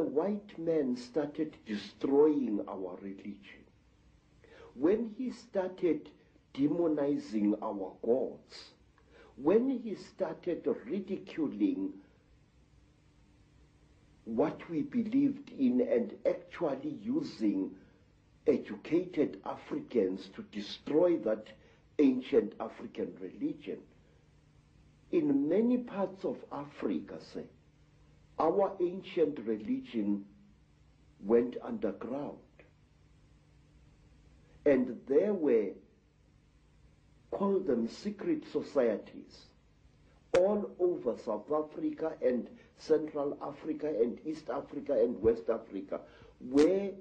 the white man started destroying our religion, when he started demonizing our gods, when he started ridiculing what we believed in and actually using educated Africans to destroy that ancient African religion, in many parts of Africa, say, our ancient religion went underground. And there were, call them secret societies, all over South Africa and Central Africa and East Africa and West Africa, where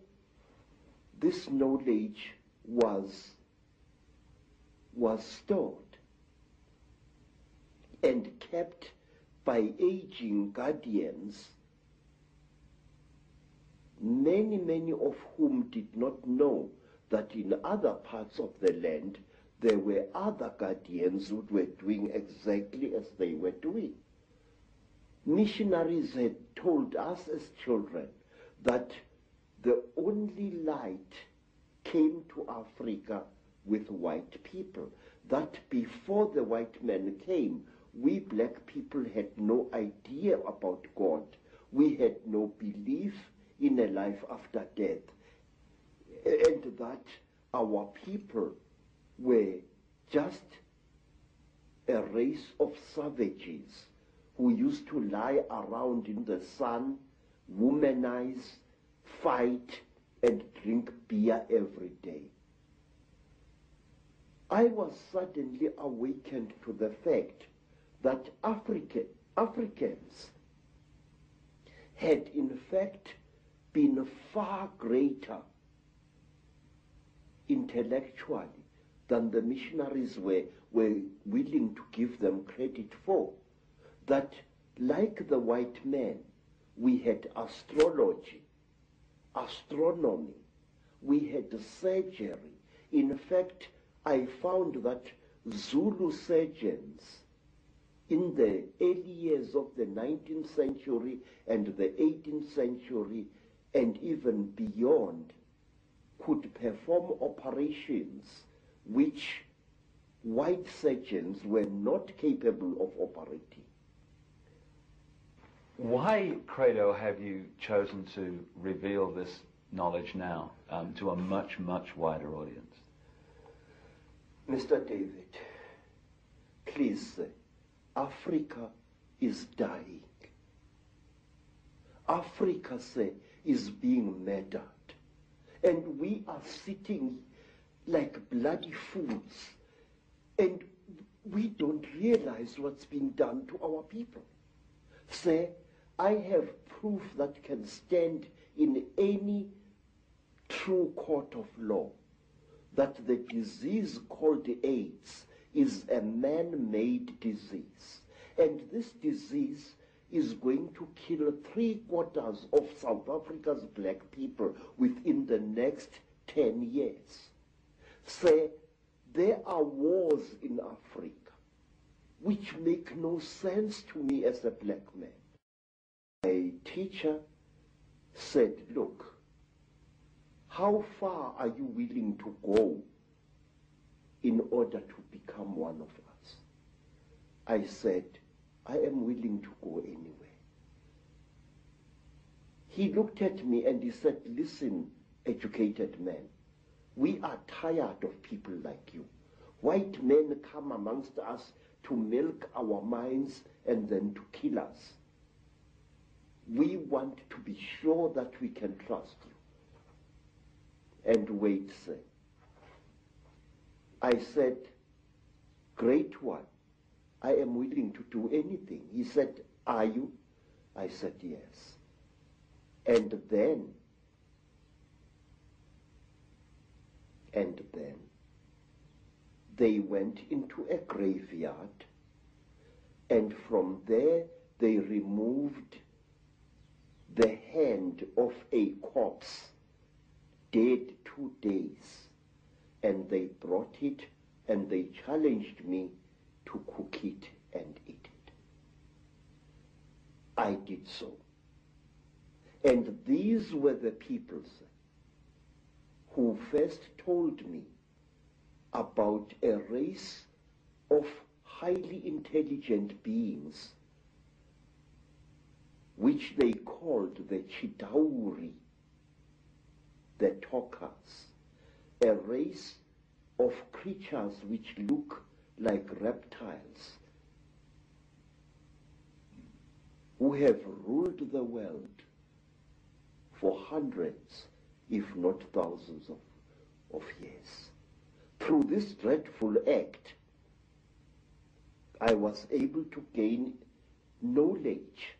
this knowledge was stored and kept by aging guardians, many of whom did not know that in other parts of the land there were other guardians who were doing exactly as they were doing. Missionaries had told us as children that the only light came to Africa with white people, that before the white man came, we black people had no idea about God. We had no belief in a life after death, and that our people were just a race of savages who used to lie around in the sun, womanize, fight, and drink beer every day. I was suddenly awakened to the fact that Africans had in fact been far greater intellectually than the missionaries were willing to give them credit for. That like the white man, we had astrology, astronomy, we had surgery. In fact, I found that Zulu surgeons in the early years of the 19th century and the 18th century and even beyond could perform operations which white surgeons were not capable of operating. Why, Credo, have you chosen to reveal this knowledge now to a much wider audience? Mr. David, please, Africa is dying. Africa, is being murdered. And we are sitting like bloody fools. And we don't realize what's being done to our people. I have proof that can stand in any true court of law that the disease called AIDS is a man-made disease. And this disease is going to kill 3/4 of South Africa's black people within the next 10 years. There are wars in Africa which make no sense to me as a black man. My teacher said, look, how far are you willing to go in order to become one of us? I said, I am willing to go anywhere. He looked at me and he said, listen, educated man, we are tired of people like you. White men come amongst us to milk our minds and then to kill us. We want to be sure that we can trust you. And wait, sir. I said, great one. I am willing to do anything. He said, are you? I said, yes. And then they went into a graveyard, and from there they removed the hand of a corpse, dead 2 days, and they brought it and they challenged me to cook it and eat it. I did so. And these were the peoples who first told me about a race of highly intelligent beings which they called the Chitauri, the talkers, a race of creatures which look like reptiles, who have ruled the world for hundreds, if not thousands of years. Through this dreadful act, I was able to gain knowledge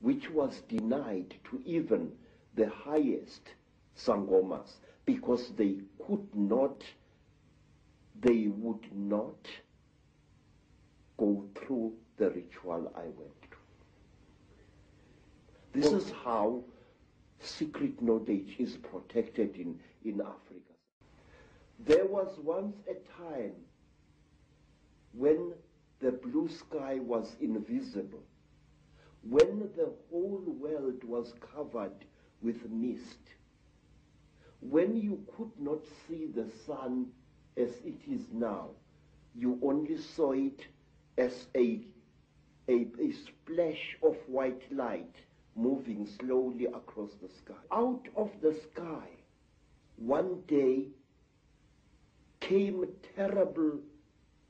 which was denied to even the highest Sangomas, because they would not go through the ritual I went to. This is how secret knowledge is protected in Africa. There was once a time when the blue sky was invisible, when the whole world was covered with mist, when you could not see the sun as it is now. You only saw it as a splash of white light moving slowly across the sky. Out of the sky, one day, came terrible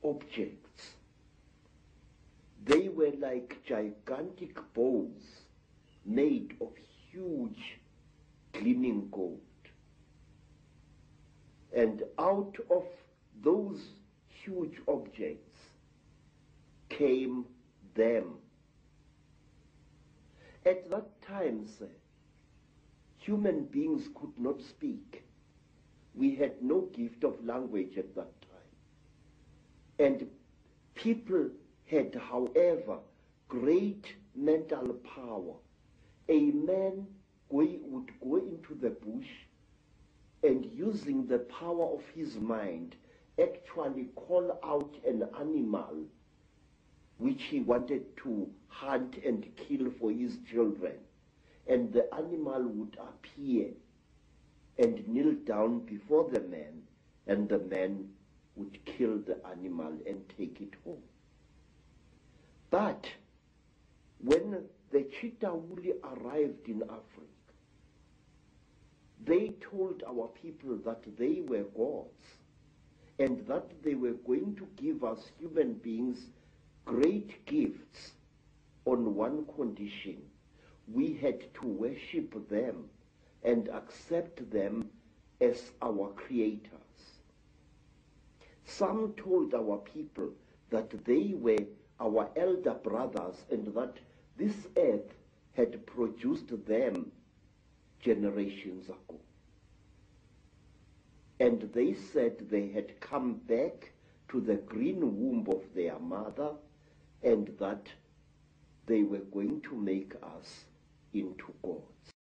objects. They were like gigantic bows made of huge gleaming gold. And out of those huge objects came them. At that time, sir, human beings could not speak. We had no gift of language at that time. And people had, however, great mental power. A man would go into the bush and, using the power of his mind, actually call out an animal which he wanted to hunt and kill for his children. And the animal would appear and kneel down before the man, and the man would kill the animal and take it home. But when the Chitauri arrived in Africa, they told our people that they were gods and that they were going to give us human beings great gifts on one condition: we had to worship them and accept them as our creators. Some told our people that they were our elder brothers and that this earth had produced them generations ago. And they said they had come back to the green womb of their mother and that they were going to make us into gods.